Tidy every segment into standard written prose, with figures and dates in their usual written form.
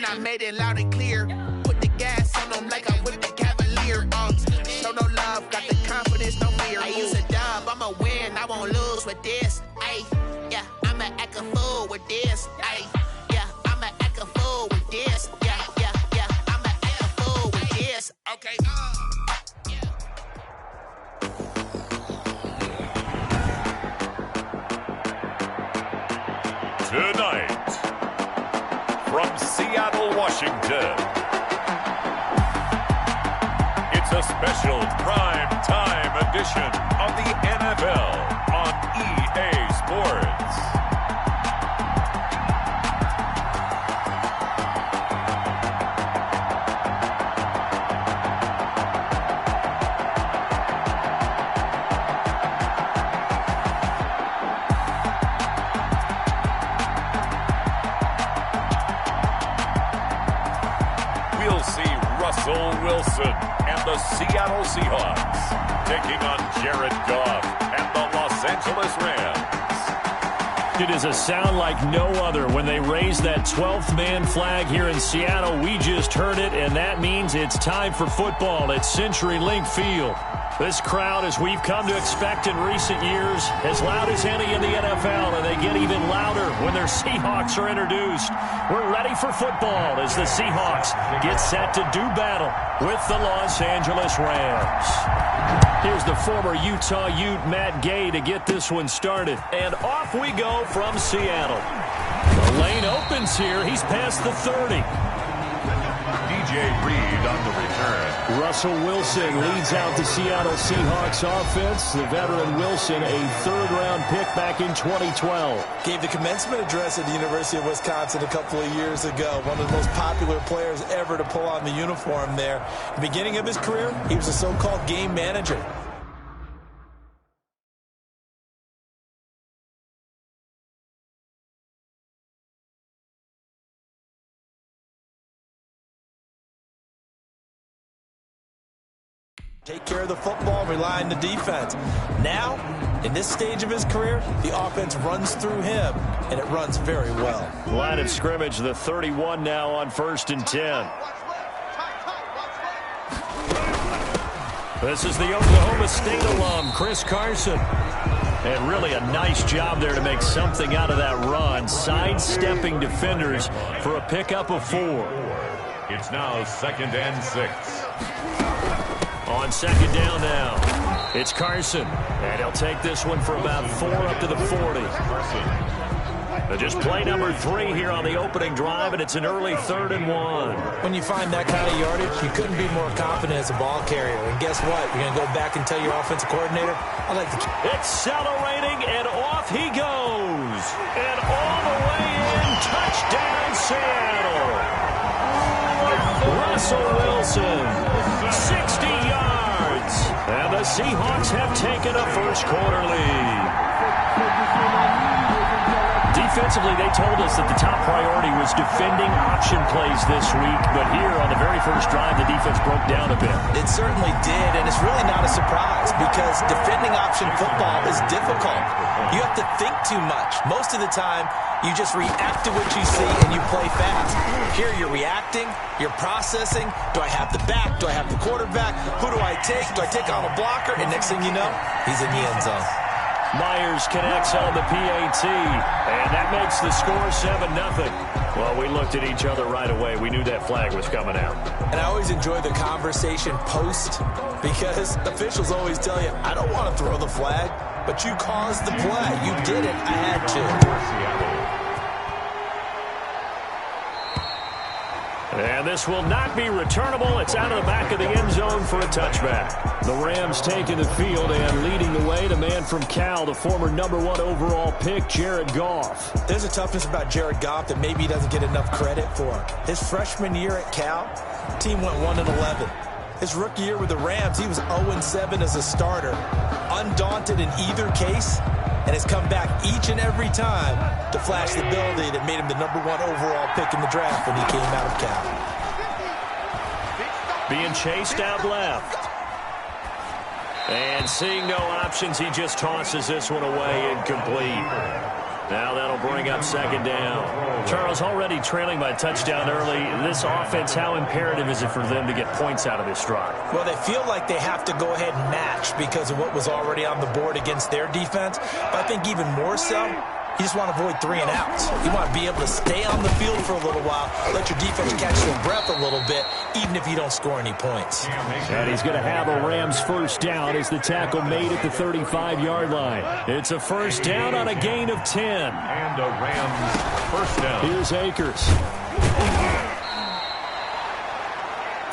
I made it loud and clear. Put the gas on them like I whipped the Cavalier. Show no love, got the confidence, no fear. I use a dub, I'ma win, I won't lose with this. Ay, yeah, I'ma act a fool with this. Ay, yeah, I'ma act a fool with this. Yeah, yeah, yeah, I'ma act a fool with this. Okay, Tonight, from Seattle, Washington, it's a special prime time edition of the NFL on EA Sports. We'll see Russell Wilson and the Seattle Seahawks taking on Jared Goff and the Los Angeles Rams. It is a sound like no other when they raise that 12th man flag here in Seattle. We just heard it, and that means it's time for football at CenturyLink Field. This crowd, as we've come to expect in recent years, as loud as any in the NFL, and they get even louder when their Seahawks are introduced. We're ready for football as the Seahawks get set to do battle with the Los Angeles Rams. Here's the former Utah Ute Matt Gay to get this one started. And off we go from Seattle. The lane opens here. He's past the 30. DJ Reed on the return. Russell Wilson leads out the Seattle Seahawks offense. The veteran Wilson, a third-round pick back in 2012. Gave the commencement address at the University of Wisconsin a couple of years ago. One of the most popular players ever to pull on the uniform there. At the beginning of his career, he was a so-called game manager. Take care of the football, rely on the defense. Now, in this stage of his career, the offense runs through him, and it runs very well. Line of scrimmage, the 31 now on 1st and 10. This is the Oklahoma State alum, Chris Carson. And really a nice job there to make something out of that run, sidestepping defenders for a pickup of 4. It's now 2nd and 6. On 2nd down now, it's Carson, and he'll take this one for about 4 up to the 40. Just play number 3 here on the opening drive, and it's an early 3rd and 1. When you find that kind of yardage, you couldn't be more confident as a ball carrier. And guess what? You're going to go back and tell your offensive coordinator, I like the... Accelerating, and off he goes. And all the way in, touchdown Seattle. Russell Wilson, 60 yards. And the Seahawks have taken a first-quarter lead. Defensively, they told us that the top priority was defending option plays this week, but here on the very first drive, the defense broke down a bit. It certainly did, and it's really not a surprise because defending option football is difficult. You have to think too much. Most of the time, you just react to what you see and you play fast. Here, you're reacting, you're processing. Do I have the back? Do I have the quarterback? Who do I take? Do I take on a blocker? And next thing you know, he's in the end zone. Myers connects on the PAT, and that makes the score 7-0. Well, we looked at each other right away. We knew that flag was coming out. And I always enjoy the conversation post because officials always tell you, I don't want to throw the flag, but you caused the play. You did it. I had to. And this will not be returnable. It's out of the back of the end zone for a touchback. The Rams taking the field and leading the way. The man from Cal, the former #1 overall pick, Jared Goff. There's a toughness about Jared Goff that maybe he doesn't get enough credit for. His freshman year at Cal, team went 1-11. His rookie year with the Rams, he was 0-7 as a starter. Undaunted in either case, and has come back each and every time to flash the ability that made him the #1 overall pick in the draft when he came out of Cal. Being chased out left. And seeing no options, he just tosses this one away incomplete. Now that'll bring up second down. Charles, already trailing by a touchdown early. This offense, how imperative is it for them to get points out of this drive? Well, they feel like they have to go ahead and match because of what was already on the board against their defense. But I think even more so, you just want to avoid 3 and outs. You want to be able to stay on the field for a little while, let your defense catch their breath a little bit, even if you don't score any points. And he's going to have a Rams first down as the tackle made at the 35-yard line. It's a first down on a gain of 10. And a Rams first down. Here's Akers.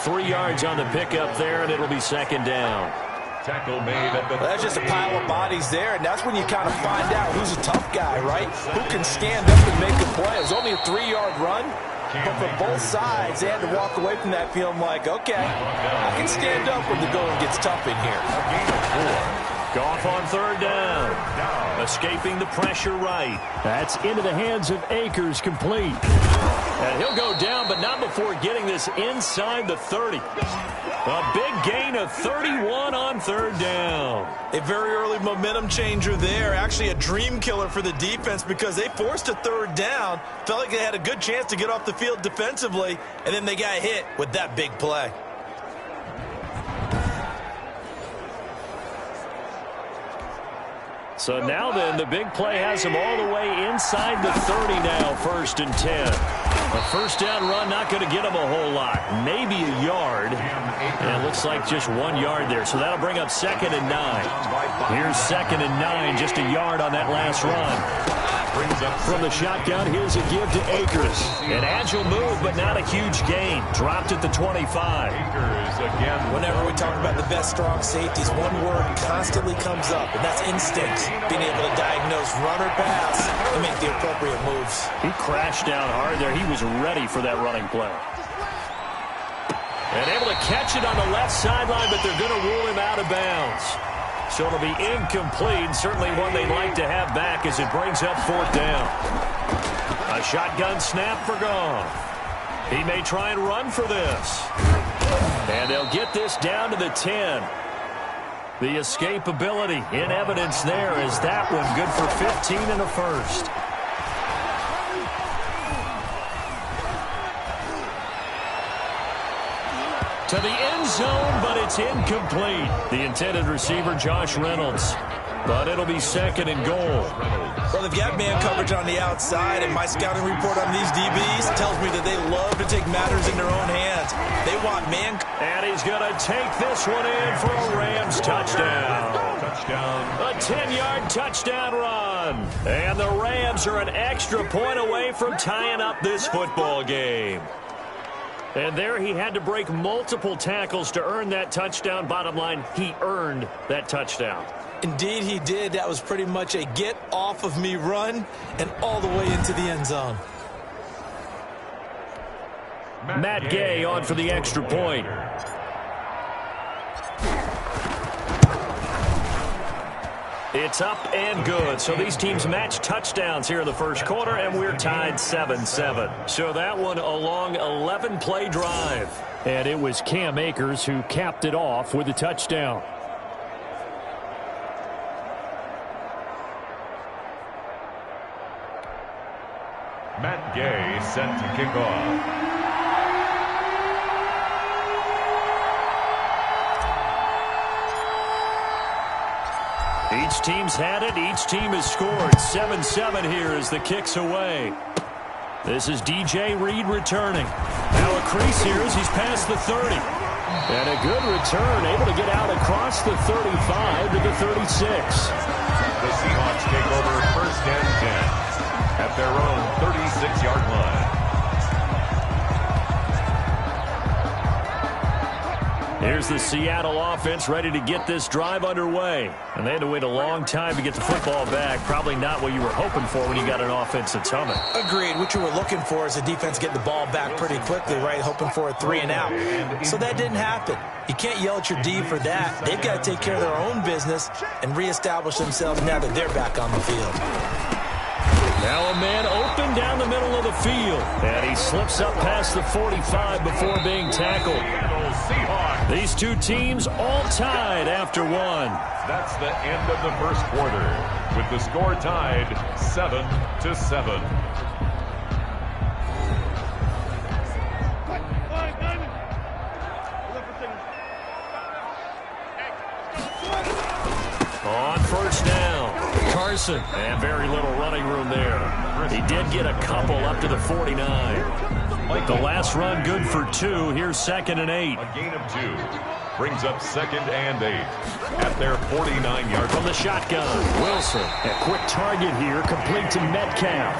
3 yards on the pickup there, and it'll be second down. Tackle made at the Well, that's just a pile of bodies there, and that's when you kind of find out who's a tough guy, right? Who can stand up and make a play. It was only a 3-yard run, but for both sides, they had to walk away from that feeling like, okay, I can stand up when the going gets tough in here. Goff on third down. Escaping the pressure right. That's into the hands of Akers, complete. And he'll go down, but not before getting this inside the 30. A big gain of 31 on third down. A very early momentum changer there. Actually a dream killer for the defense because they forced a third down. Felt like they had a good chance to get off the field defensively, and then they got hit with that big play. So now then, the big play has him all the way inside the 30 now, 1st and 10. A first down run not going to get him a whole lot. Maybe a yard. And it looks like just 1 yard there. So that'll bring up 2nd and 9. Here's 2nd and 9, just a yard on that last run. From the shotgun, here's a give to Akers. An agile move, but not a huge gain. Dropped at the 25. Akers again. Whenever we talk about the best strong safeties, one word constantly comes up, and that's instinct. Being able to diagnose run or pass and make the appropriate moves. He crashed down hard there. He was ready for that running play. And able to catch it on the left sideline, but they're going to rule him out of bounds. So it'll be incomplete. Certainly one they'd like to have back as it brings up 4th down. A shotgun snap for Goff. He may try and run for this. And they'll get this down to the 10. The escapability in evidence there is that one good for 15 and a first. To the end zone, but it's incomplete. The intended receiver, Josh Reynolds. But it'll be 2nd and goal. Well, they've got man coverage on the outside, and my scouting report on these DBs tells me that they love to take matters in their own hands. They want man. And he's going to take this one in for a Rams touchdown. A 10-yard touchdown run. And the Rams are an extra point away from tying up this football game. And there he had to break multiple tackles to earn that touchdown. Bottom line, he earned that touchdown. Indeed he did. That was pretty much a get off of me run and all the way into the end zone. Matt Gay on for the extra point. It's up and good. So these teams match touchdowns here in the first quarter, and we're tied 7-7. So that one a long 11-play drive. And it was Cam Akers who capped it off with a touchdown. Matt Gay set to kick off. Each team's had it. Each team has scored. 7-7 here as the kick's away. This is DJ Reed returning. Now a crease here as he's past the 30. And a good return, able to get out across the 35 to the 36. The Seahawks take over 1st and 10 at their own 36-yard line. Here's the Seattle offense ready to get this drive underway. And they had to wait a long time to get the football back. Probably not what you were hoping for when you got an offense that's humming. Agreed. What you were looking for is the defense getting the ball back pretty quickly, right? Hoping for a 3 and out. So that didn't happen. You can't yell at your D for that. They've got to take care of their own business and reestablish themselves now that they're back on the field. Now a man open down the middle of the field. And he slips up past the 45 before being tackled. These two teams all tied after one. That's the end of the first quarter. with the score tied 7-7. On first down, Carson, and very little running room there. He did get a couple up to the 49. The last run good for 2. Here's 2nd and 8. A gain of 2 brings up 2nd and 8 at their 49-yard from the shotgun. Wilson, a quick target here, complete to Metcalf.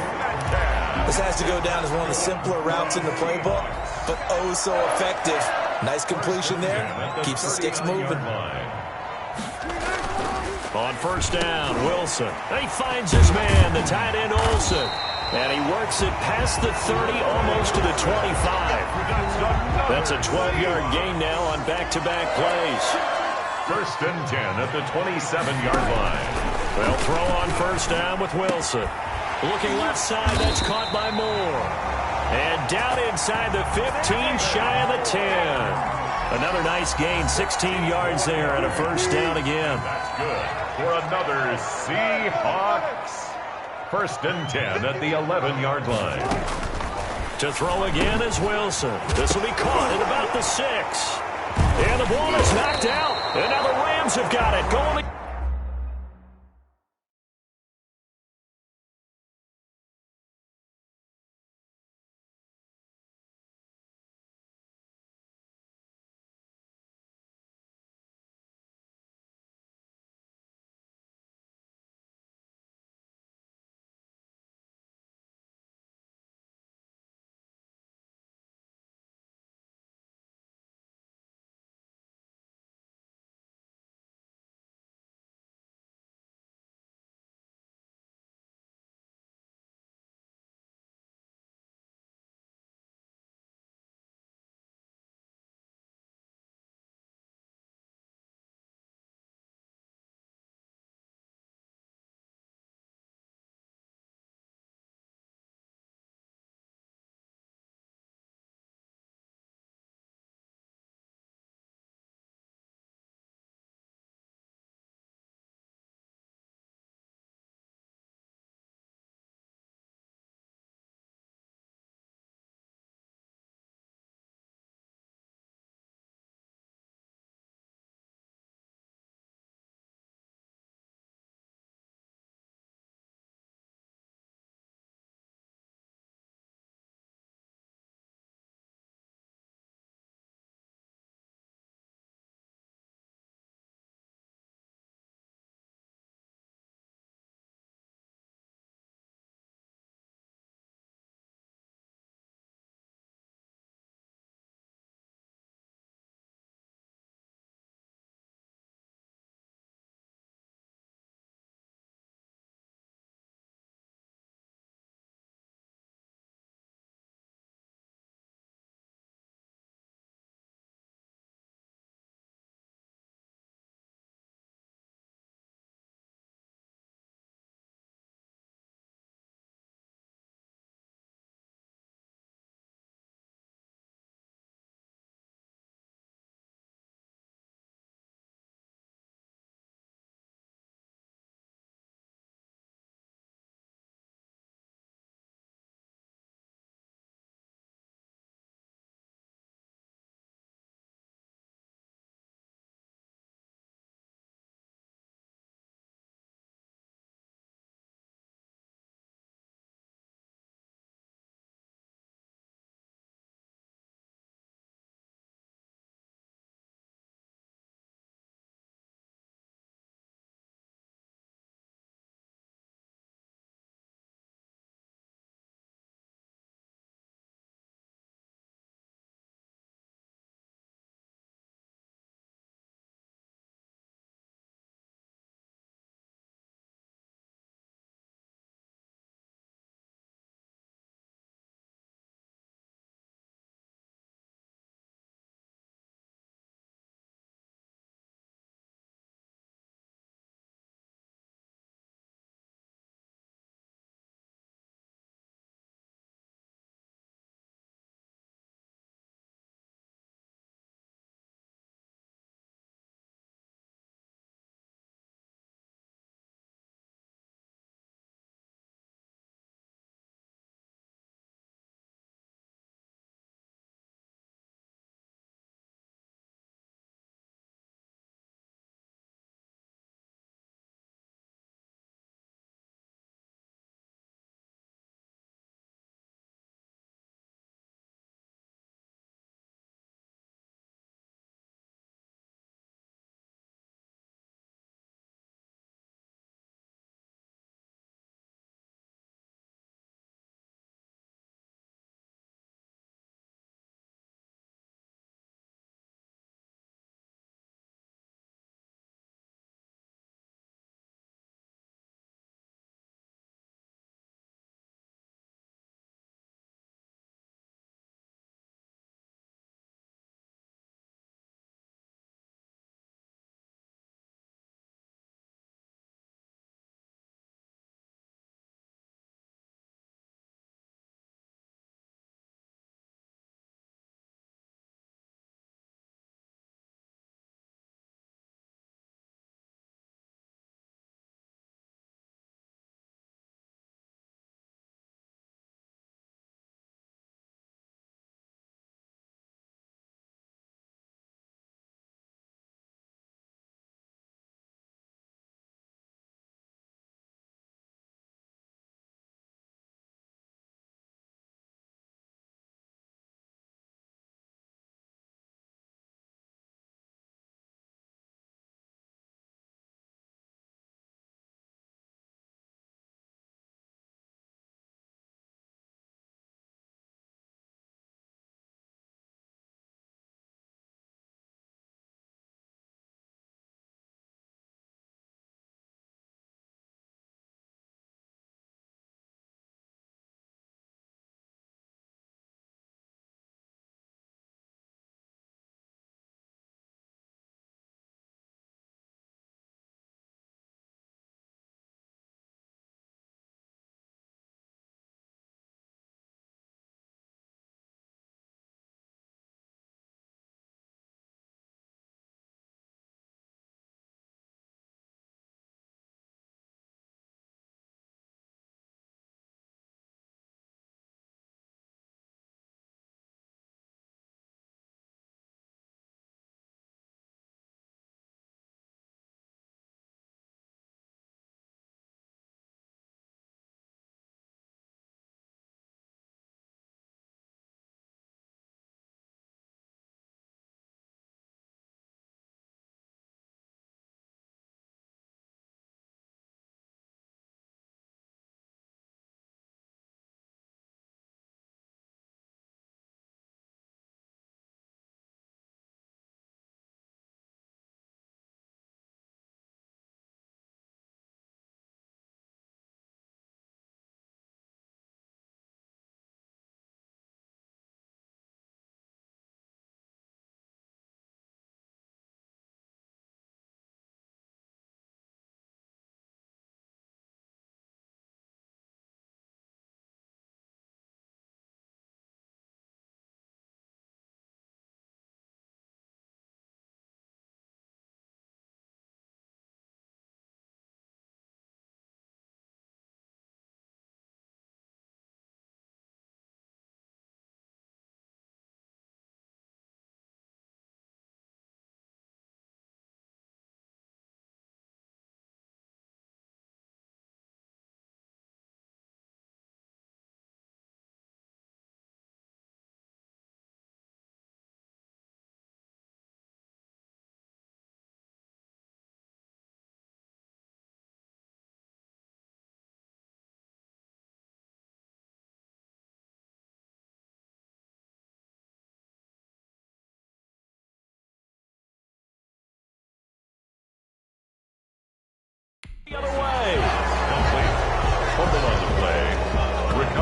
This has to go down as one of the simpler routes in the playbook, but oh so effective. Nice completion there. Keeps the sticks moving. On first down, Wilson. He finds his man, the tight end Olsen. And he works it past the 30, almost to the 25. That's a 12-yard gain now on back-to-back plays. 1st and 10 at the 27-yard line. They'll throw on first down with Wilson. Looking left side, that's caught by Moore. And down inside the 15, shy of the 10. Another nice gain, 16 yards there, and a first down again. That's good for another Seahawks. 1st and 10 at the 11-yard line. To throw again is Wilson. This will be caught at about the 6. And the ball is knocked out. And now the Rams have got it. Going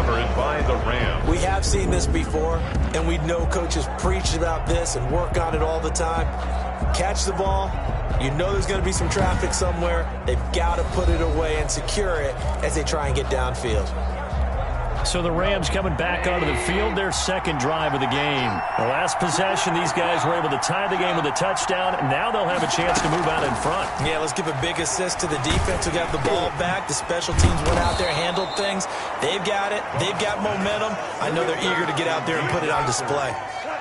recovered by the Rams. We have seen this before, and we know coaches preach about this and work on it all the time. Catch the ball. You know there's going to be some traffic somewhere. They've got to put it away and secure it as they try and get downfield. So the Rams coming back onto the field, their second drive of the game. The last possession, these guys were able to tie the game with a touchdown, and now they'll have a chance to move out in front. Yeah, let's give a big assist to the defense who got the ball back. The special teams went out there, handled things. They've got it. They've got momentum. I know they're eager to get out there and put it on display.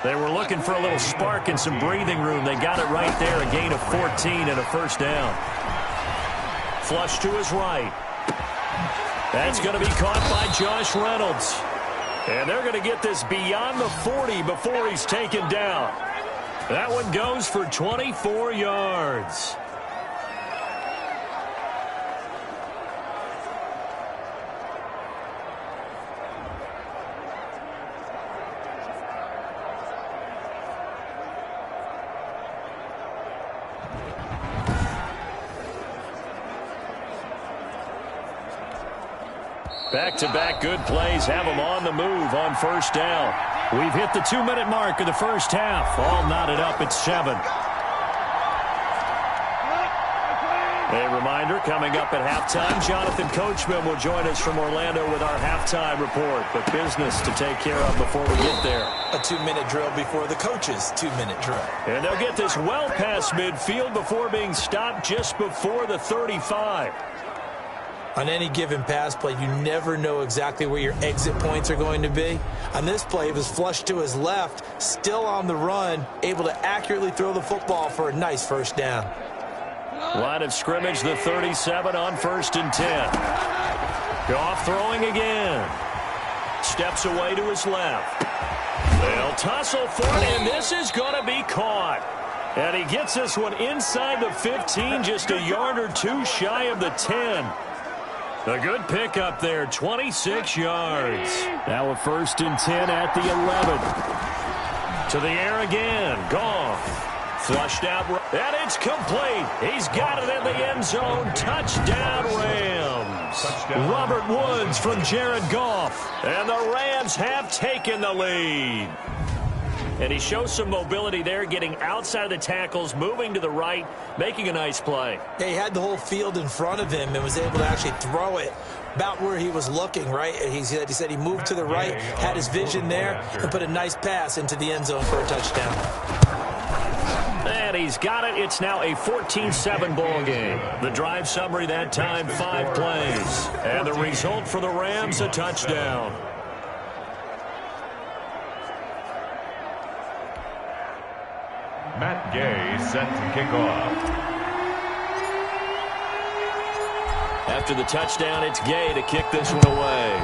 They were looking for a little spark and some breathing room. They got it right there, a gain of 14 and a first down. Flush to his right. That's going to be caught by Josh Reynolds. And they're going to get this beyond the 40 before he's taken down. That one goes for 24 yards. Back-to-back good plays have them on the move on first down. We've hit the 2-minute mark of the first half. All knotted up at 7. A reminder, coming up at halftime, Jonathan Coachman will join us from Orlando with our halftime report. But business to take care of before we get there. A 2-minute drill before the coach's 2-minute drill. And they'll get this well past midfield before being stopped just before the 35. On any given pass play, you never know exactly where your exit points are going to be. On this play, it was flushed to his left, still on the run, able to accurately throw the football for a nice first down. Line of scrimmage, the 37 on 1st and 10. Goff throwing again. Steps away to his left. They'll tussle for it, and this is going to be caught. And he gets this one inside the 15, just a yard or two shy of the 10. A good pickup there, 26 yards. Now a 1st and 10 at the 11. To the air again, Goff. Flushed out, and it's complete. He's got it in the end zone. Touchdown, Rams. Robert Woods from Jared Goff. And the Rams have taken the lead. And he shows some mobility there, getting outside of the tackles, moving to the right, making a nice play. Yeah, he had the whole field in front of him and was able to actually throw it about where he was looking, right? He said he moved to the right, had his vision there, and put a nice pass into the end zone for a touchdown. And he's got it. It's now a 14-7 ball game. The drive summary that time, 5 plays. And the result for the Rams, a touchdown. Matt Gay set to kick off. After the touchdown, it's Gay to kick this one away.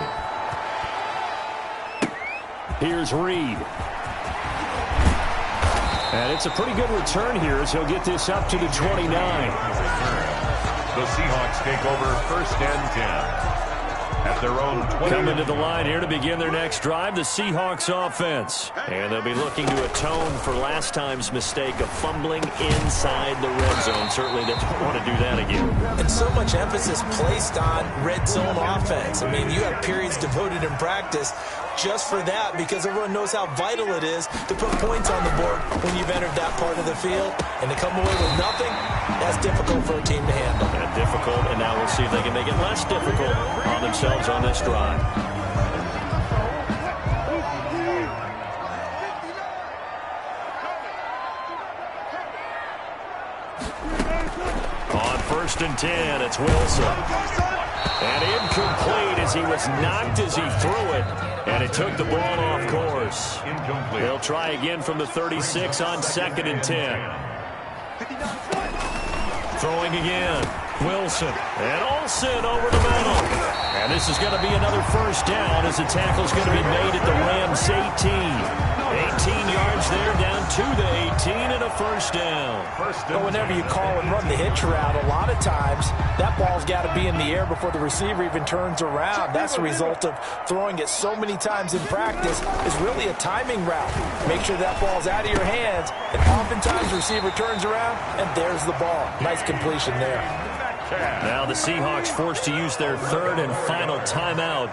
Here's Reed. And it's a pretty good return here as he'll get this up to the 29. The Seahawks take over 1st and 10. At their own 20. Coming to the line here to begin their next drive, the Seahawks offense. And they'll be looking to atone for last time's mistake of fumbling inside the red zone. Certainly they don't want to do that again. And so much emphasis placed on red zone offense. I mean, you have periods devoted in practice just for that, because everyone knows how vital it is to put points on the board when you've entered that part of the field. And to come away with nothing, that's difficult for a team to handle. And difficult, and now we'll see if they can make it less difficult on themselves on this drive. On 1st and 10, it's Wilson. And incomplete as he was knocked as he threw it. And it took the ball off course. Incomplete. They'll try again from the 36 on 2nd and 10. Throwing again. Wilson. And Olsen over the middle. And this is going to be another first down as the tackle's going to be made at the Rams' 18. 18 yards there, down to the 18 and a first down. But whenever you call and run the hitch route, a lot of times that ball's got to be in the air before the receiver even turns around. That's the result of throwing it so many times in practice. Is really a timing route. Make sure that ball's out of your hands, and oftentimes the receiver turns around, and there's the ball. Nice completion there. half. Now the Seahawks forced to use their third and final timeout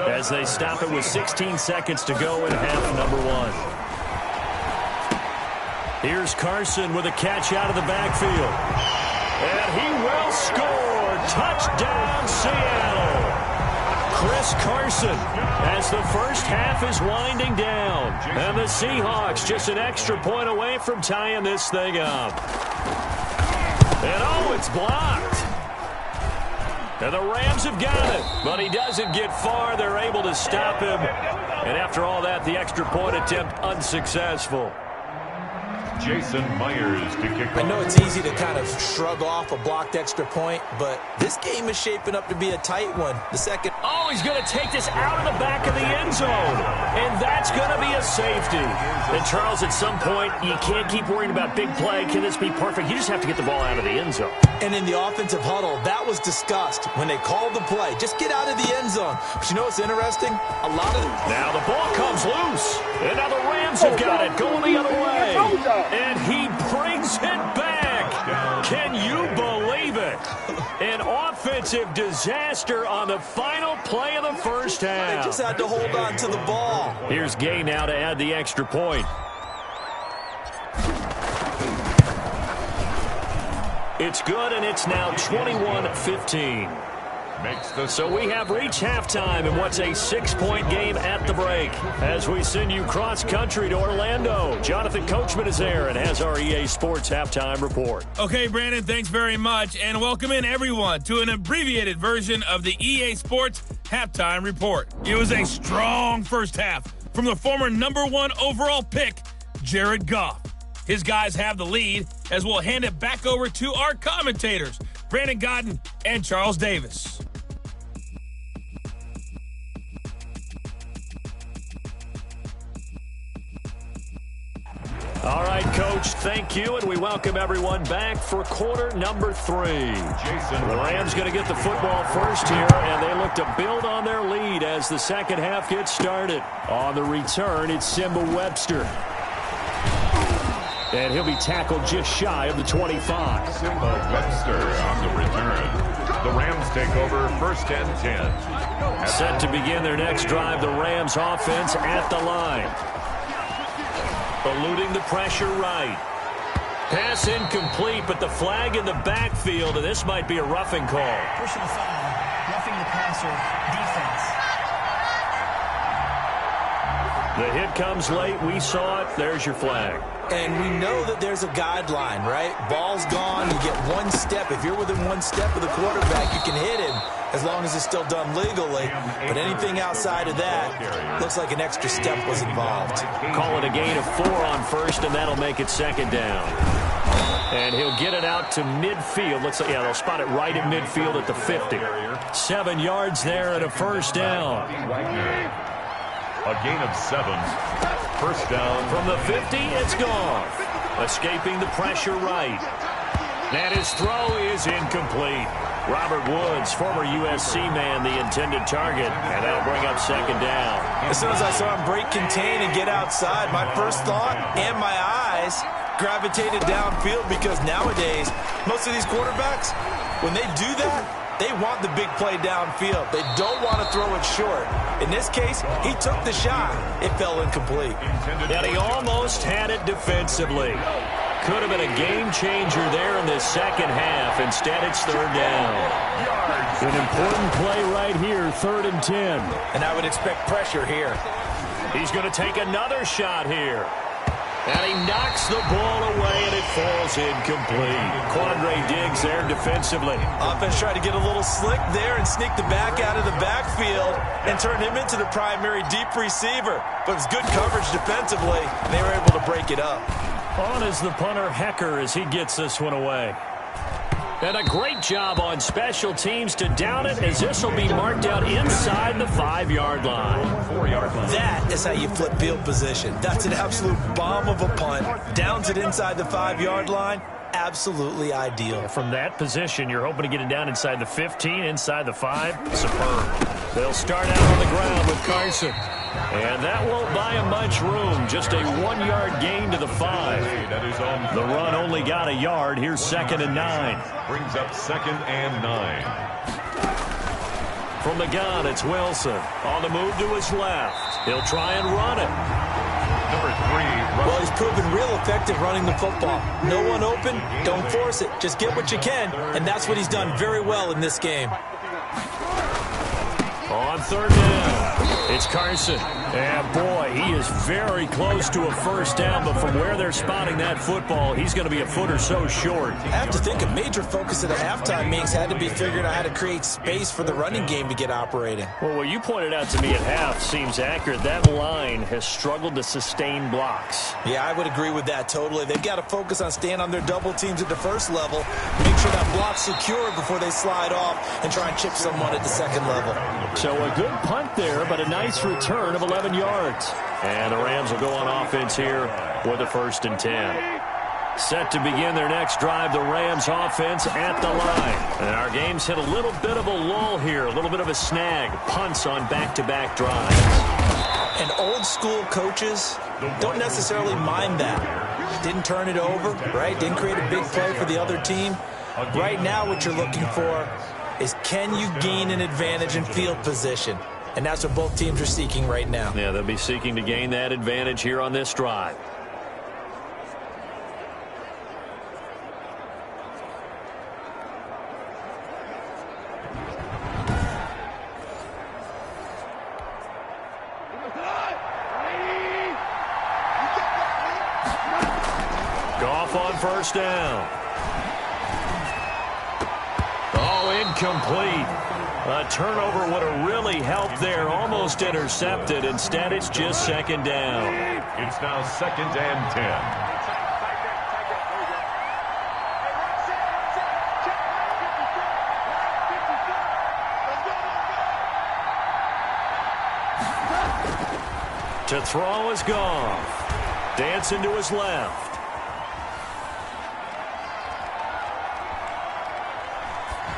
as they stop it with 16 seconds to go in half number one. Here's Carson with a catch out of the backfield. And he will score. Touchdown, Seattle. Chris Carson as the first half is winding down. And the Seahawks just an extra point away from tying this thing up. And oh, it's blocked. And the Rams have got it. But he doesn't get far. They're able to stop him. And after all that, the extra point attempt unsuccessful. Jason Myers to kick off. I know it's easy to kind of shrug off a blocked extra point, but this game is shaping up to be a tight one. The second. Oh, he's going to take this out of the back of the end zone. And that's going to be a safety. And, Charles, at some point, you can't keep worrying about big play. Can this be perfect? You just have to get the ball out of the end zone. And in the offensive huddle, that was discussed when they called the play. Just get out of the end zone. But you know what's interesting? A lot of. Now the ball comes loose. And now the Rams have got it going the other way. And he brings it back. Can you believe it? An offensive disaster on the final play of the first half. They just had to hold on to the ball. Here's Gay now to add the extra point. It's good, and it's now 21-15. So we have reached halftime in what's a 6-point game at the break. As we send you cross-country to Orlando, Jonathan Coachman is there and has our EA Sports halftime report. Okay, Brandon, thanks very much, and welcome in everyone to an abbreviated version of the EA Sports halftime report. It was a strong first half from the former #1 overall pick, Jared Goff. His guys have the lead as we'll hand it back over to our commentators, Brandon Godden and Charles Davis. All right, Coach, thank you, and we welcome everyone back for quarter number 3. The Rams going to get the football first here, and they look to build on their lead as the second half gets started. On the return, it's Simba Webster. And he'll be tackled just shy of the 25. Simba Webster on the return. The Rams take over first and 10. Set to begin their next drive, the Rams offense at the line. Eluding the pressure right. Pass incomplete, but the flag in the backfield, and this might be a roughing call. Personal foul, roughing the passer, defense. The hit comes late. We saw it. There's your flag. And we know that there's a guideline, right? Ball's gone. You get one step. If you're within one step of the quarterback, you can hit him as long as it's still done legally. But anything outside of that, looks like an extra step was involved. Call it a gain of 4 on first, and that'll make it second down. And he'll get it out to midfield. Looks like, yeah, they'll spot it right at midfield at the 50. 7 yards there and a first down. A gain of 7. First down. From the 50, it's Goff. Escaping the pressure right. And his throw is incomplete. Robert Woods, former USC man, the intended target. And that'll bring up second down. As soon as I saw him break contain and get outside, my first thought and my eyes gravitated downfield, because nowadays, most of these quarterbacks, when they do that, they want the big play downfield. They don't want to throw it short. In this case, he took the shot. It fell incomplete. And he almost had it defensively. Could have been a game changer there in this second half. Instead, it's third down. An important play right here, 3rd and 10. And I would expect pressure here. He's going to take another shot here. And he knocks the ball away, and it falls incomplete. Quandre Diggs there defensively. Offense tried to get a little slick there and sneak the back out of the backfield and turn him into the primary deep receiver. But it was good coverage defensively, and they were able to break it up. On is the punter, Hecker, as he gets this one away. And a great job on special teams to down it, as this will be marked out inside the 5-yard line. 4-yard line. That is how you flip field position. That's an absolute bomb of a punt. Downs it inside the 5-yard line. Absolutely ideal. From that position, you're hoping to get it down inside the 15, inside the 5. Superb. They'll start out on the ground with Carson. And that won't buy him much room. Just a 1-yard gain to the 5. The run only got a yard. Here's 2nd and 9. Brings up 2nd and 9. From the gun, it's Wilson. On the move to his left. He'll try and run it. Number 3. Well, he's proven real effective running the football. No one open, don't force it. Just get what you can, and that's what he's done very well in this game. On 3rd down, it's Carson. And, boy, he is very close to a first down, but from where they're spotting that football, he's going to be a foot or so short. I have to think a major focus of the halftime meetings had to be figuring out how to create space for the running game to get operating. Well, what you pointed out to me at half seems accurate. That line has struggled to sustain blocks. Yeah, I would agree with that totally. They've got to focus on staying on their double teams at the first level, make sure that block's secured before they slide off and try and chip someone at the second level. So a good punt there, but a nice return of 11 yards. And the Rams will go on offense here with a 1st and 10. Set to begin their next drive, the Rams offense at the line. And our game's hit a little bit of a lull here, a little bit of a snag. Punts on back-to-back drives. And old-school coaches don't necessarily mind that. Didn't turn it over, right? Didn't create a big play for the other team. Right now what you're looking for is can you gain an advantage in field position? And that's what both teams are seeking right now. Yeah, they'll be seeking to gain that advantage here on this drive. Goff on 1st down. Oh, incomplete. A turnover would have really helped there. Almost intercepted. Instead, it's just 2nd down. It's now 2nd and 10. To throw is Goff. Dancing to his left.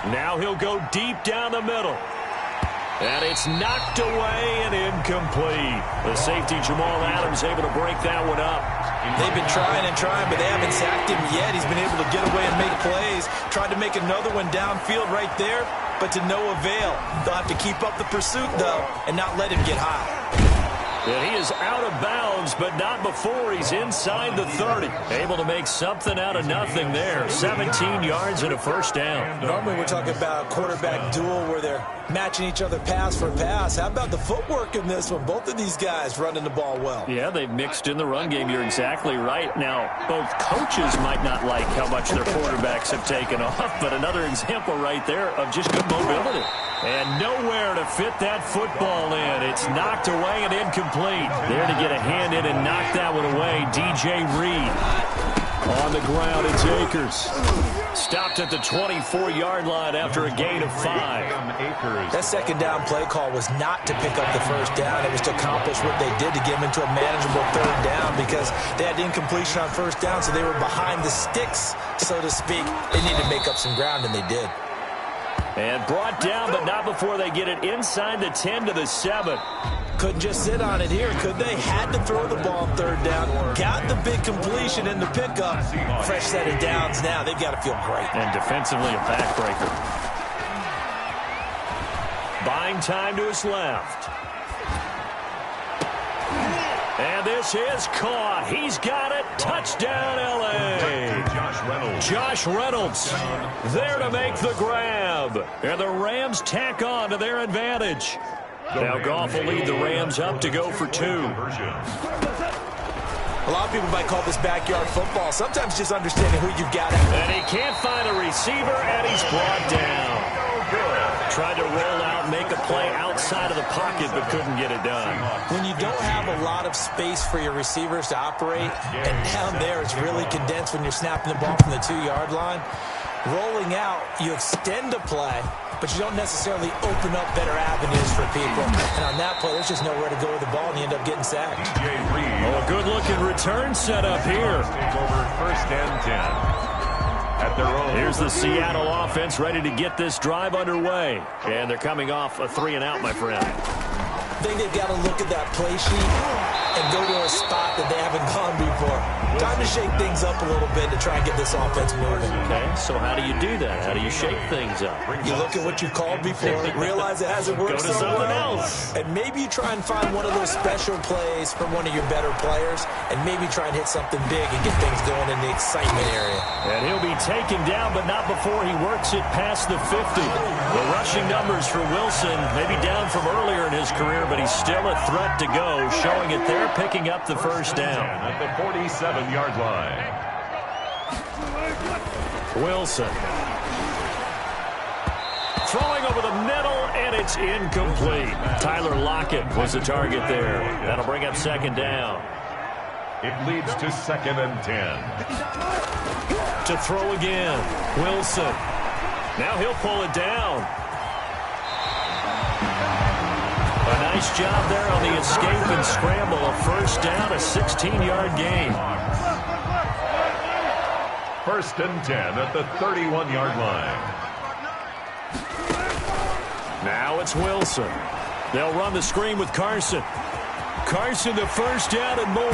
Now he'll go deep down the middle. And it's knocked away and incomplete. The safety, Jamal Adams, able to break that one up. They've been trying and trying, but they haven't sacked him yet. He's been able to get away and make plays. Tried to make another one downfield right there, but to no avail. They'll have to keep up the pursuit, though, and not let him get high. And he is out of bounds, but not before he's inside the 30. Able to make something out of nothing there. 17 yards and a 1st down. Normally we're talking about a quarterback duel where they're matching each other pass for pass. How about the footwork in this one? Both of these guys running the ball well. Yeah, they've mixed in the run game. You're exactly right. Now, both coaches might not like how much their quarterbacks have taken off, but another example right there of just good mobility. And nowhere to fit that football in. It's knocked away and incomplete. There to get a hand in and knock that one away, DJ Reed. On the ground, it's Akers. Stopped at the 24-yard line after a gain of 5. That 2nd down play call was not to pick up the 1st down. It was to accomplish what they did to get them into a manageable 3rd down because they had incompletion on 1st down, so they were behind the sticks, so to speak. They needed to make up some ground, and they did. And brought down, but not before they get it inside the 10 to the 7. Couldn't just sit on it here, could they? Had to throw the ball on 3rd down. Got the big completion in the pickup. Fresh set of downs now. They've got to feel great. And defensively a backbreaker. Buying time to his left. And this is caught. He's got it. Touchdown, L.A. Josh Reynolds there to make the grab. And the Rams tack on to their advantage. Now Goff will lead the Rams up to go for 2. A lot of people might call this backyard football. Sometimes just understanding who you've got. And he can't find a receiver, and he's brought down. Tried to roll out, make a play outside of the pocket, but couldn't get it done. When you don't have a lot of space for your receivers to operate, and down there it's really condensed when you're snapping the ball from the 2-yard line, rolling out, you extend a play, but you don't necessarily open up better avenues for people. And on that play, there's just nowhere to go with the ball, and you end up getting sacked. Oh, a good-looking return set up here. Over 1st and 10. At their own. Here's the Seattle offense ready to get this drive underway. And they're coming off a 3-and-out, my friend. I think they've got to look at that play sheet and go to a spot that they haven't gone before. Time to shake things up a little bit to try and get this offense moving. Okay, so how do you do that? How do you shake things up? You look at what you called before, realize it hasn't worked Go to so something well, else. and maybe you try and find one of those special plays from one of your better players, and maybe try and hit something big and get things going in the excitement area. And he'll be taken down, but not before he works it past the 50. The rushing numbers for Wilson, maybe down from earlier in his career, but he's still a threat to go, showing it there, picking up the first down. At the 47-yard line. Wilson. Throwing over the middle, and it's incomplete. Tyler Lockett was the target there. That'll bring up second down. It leads to 2nd and 10. To throw again. Wilson. Now he'll pull it down. A nice job there on the escape and scramble. A first down, a 16-yard gain. 1st and 10 at the 31-yard line. Now it's Wilson. They'll run the screen with Carson. Carson the first down and more.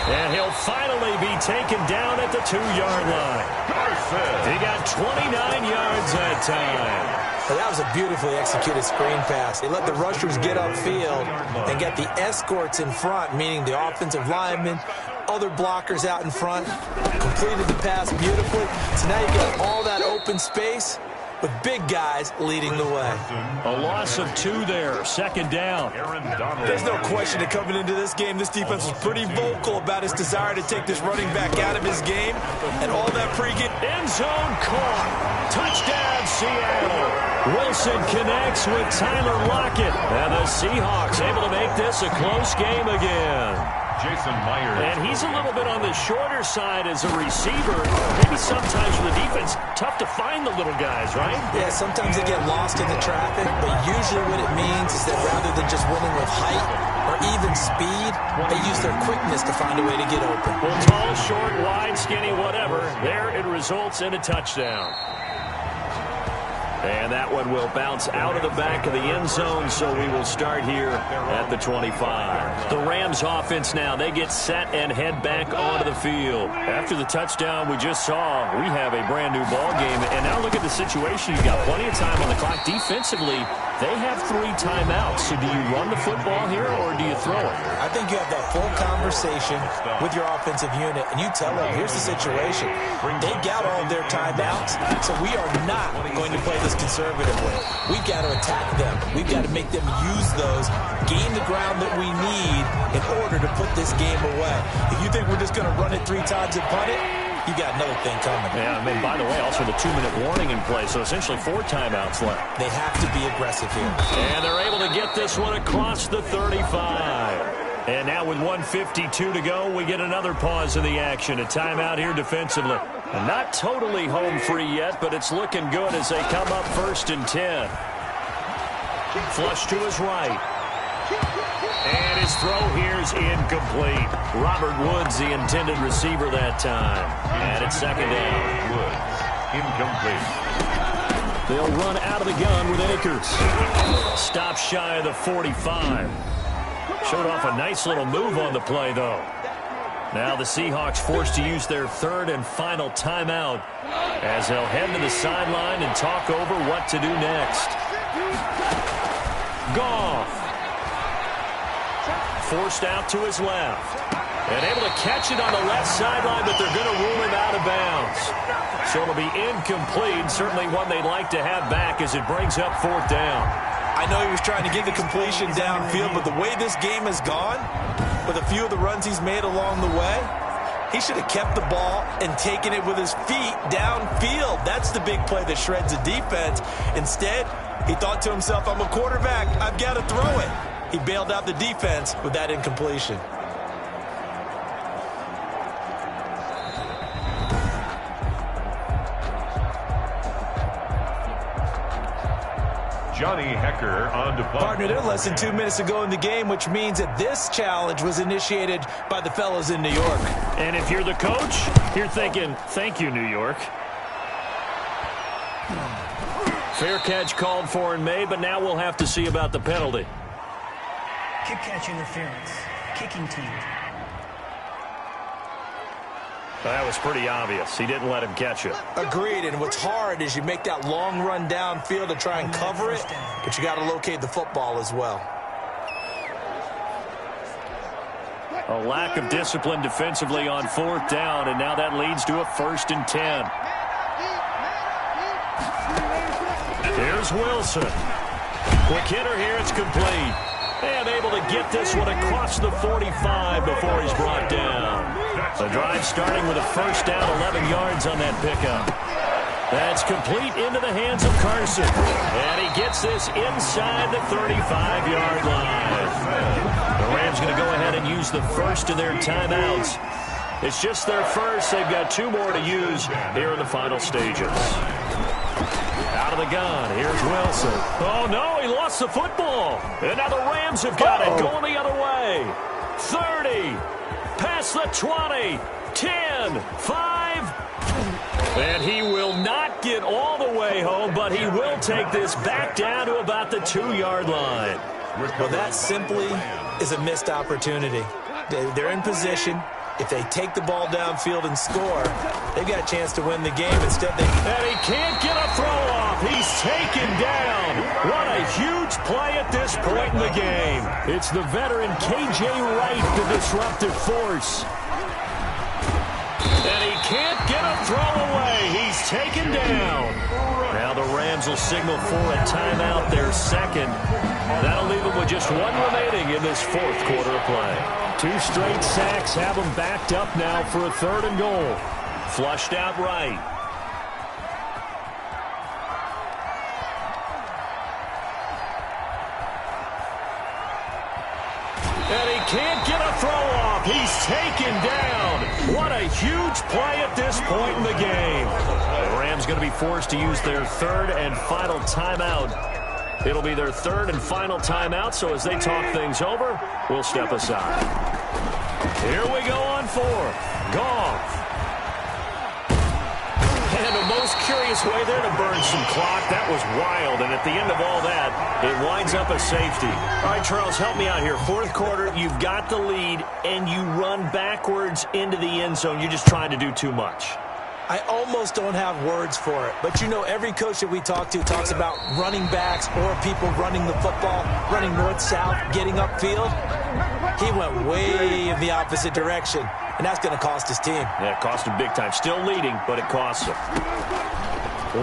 And he'll finally be taken down at the 2-yard line. Carson. He got 29 yards that time. That was a beautifully executed screen pass. They let the rushers get upfield and get the escorts in front, meaning the offensive linemen, other blockers out in front, completed the pass beautifully. So now you got all that open space with big guys leading the way. A loss of 2 there, second down. There's no question that coming into this game, this defense was pretty vocal about its desire to take this running back out of his game, and all that pregame. End zone caught. Touchdown, Seattle. Wilson connects with Tyler Lockett. And the Seahawks able to make this a close game again. Jason Myers. And he's a little bit on the shorter side as a receiver. Maybe sometimes for the defense, tough to find the little guys, right? Yeah, sometimes they get lost in the traffic, but usually what it means is that rather than just winning with height or even speed, they use their quickness to find a way to get open. Well, tall, short, wide, skinny, whatever. There it results in a touchdown. And that one will bounce out of the back of the end zone, so we will start here at the 25. The Rams offense now, they get set and head back onto the field. After the touchdown we just saw, we have a brand new ball game. And now look at the situation. You've got plenty of time on the clock. Defensively, they have 3 timeouts. So do you run the football here or do you throw it? I think you have that full conversation with your offensive unit, and you tell them, here's the situation. They got all their timeouts, so we are not going to play this conservatively. We've got to attack them. We've got to make them use those, gain the ground that we need in order to put this game away. If you think we're just going to run it 3 times and punt it, you got another thing coming. Yeah, I mean, by the way, also the 2-minute warning in play, so essentially 4 timeouts left. They have to be aggressive here. And they're able to get this one across the 35. And now with 1:52 to go, we get another pause in the action. A timeout here defensively. And not totally home free yet, but it's looking good as they come up 1st and 10. Flush to his right. And his throw here's incomplete. Robert Woods, the intended receiver that time. And it's 2nd down. Woods. Incomplete. They'll run out of the gun with Akers. Stop shy of the 45. Showed off a nice little move on the play, though. Now the Seahawks forced to use their 3rd and final timeout as they'll head to the sideline and talk over what to do next. Goff. Forced out to his left. And able to catch it on the left sideline, but they're going to rule him out of bounds. So it'll be incomplete. Certainly one they'd like to have back as it brings up 4th down. I know he was trying to get the completion downfield, but the way this game has gone, with a few of the runs he's made along the way, he should have kept the ball and taken it with his feet downfield. That's the big play that shreds the defense. Instead, he thought to himself, I'm a quarterback, I've got to throw it. He bailed out the defense with that incompletion. Johnny Hecker on to punt. Partner, they're less than 2 minutes ago in the game, which means that this challenge was initiated by the fellas in New York. And if you're the coach, you're thinking, thank you, New York. Fair catch called for and made, but now we'll have to see about the penalty. Kick catch interference. Kicking team. That was pretty obvious. He didn't let him catch it. Agreed, and what's hard is you make that long run downfield to try and cover it, but you got to locate the football as well. A lack of discipline defensively on 4th down, and now that leads to a 1st and 10. Here's Wilson. Quick hitter here, it's complete. And able to get this one across the 45 before he's brought down. The drive starting with a 1st down, 11 yards on that pickup. That's complete into the hands of Carson. And he gets this inside the 35-yard line. The Rams going to go ahead and use the first of their timeouts. It's just their first. They've got 2 more to use here in the final stages. Out of the gun, here's Wilson. Oh, no, he lost the football. And now the Rams have got it going the other way. 30, past the 20, 10, 5. And he will not get all the way home, but he will take this back down to about the 2-yard line. Well, that simply is a missed opportunity. They're in position. If they take the ball downfield and score, they've got a chance to win the game. Instead, And he can't get a throw off. He's taken down. What a huge play at this point in the game. It's the veteran K.J. Wright, the disruptive force. And he can't get a throw away. He's taken down. Now the Rams will signal for a timeout, their second. That'll leave them with just 1 remaining in this 4th quarter of play. 2 straight sacks have them backed up now for a 3rd and goal. Flushed out right. And he can't get a throw off. He's taken down. What a huge play at this point in the game. The Rams going to be forced to use their 3rd and final timeout. It'll be their 3rd and final timeout, so as they talk things over, we'll step aside. Here we go on 4th. Goff. And the most curious way there to burn some clock. That was wild, and at the end of all that, it winds up a safety. All right, Charles, help me out here. 4th quarter, you've got the lead, and you run backwards into the end zone. You're just trying to do too much. I almost don't have words for it. But, you know, every coach that we talk to talks about running backs or people running the football, running north-south, getting upfield. He went way in the opposite direction, and that's going to cost his team. Yeah, it cost him big time. Still leading, but it costs him.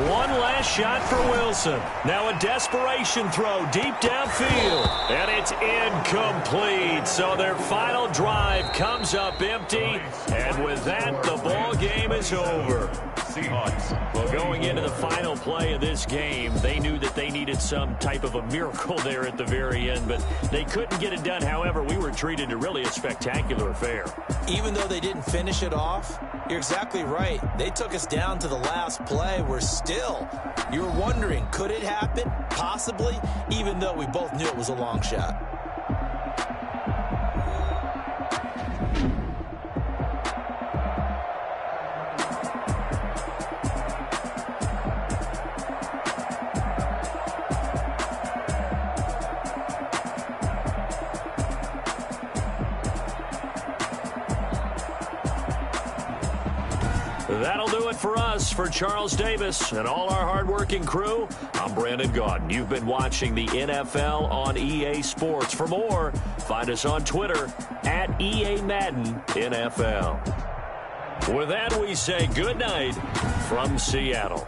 One last shot for Wilson. Now a desperation throw deep downfield. And it's incomplete. So their final drive comes up empty. And with that, the ball game is over. Seahawks. Well, going into the final play of this game, they knew that they needed some type of a miracle there at the very end, but they couldn't get it done. However, we were treated to really a spectacular affair. Even though they didn't finish it off, you're exactly right. They took us down to the last play. We're still, you were wondering, could it happen? Possibly, even though we both knew it was a long shot. That'll do it for us. For Charles Davis and all our hardworking crew, I'm Brandon Gaudin. You've been watching the NFL on EA Sports. For more, find us on Twitter at EA Madden NFL. With that, we say good night from Seattle.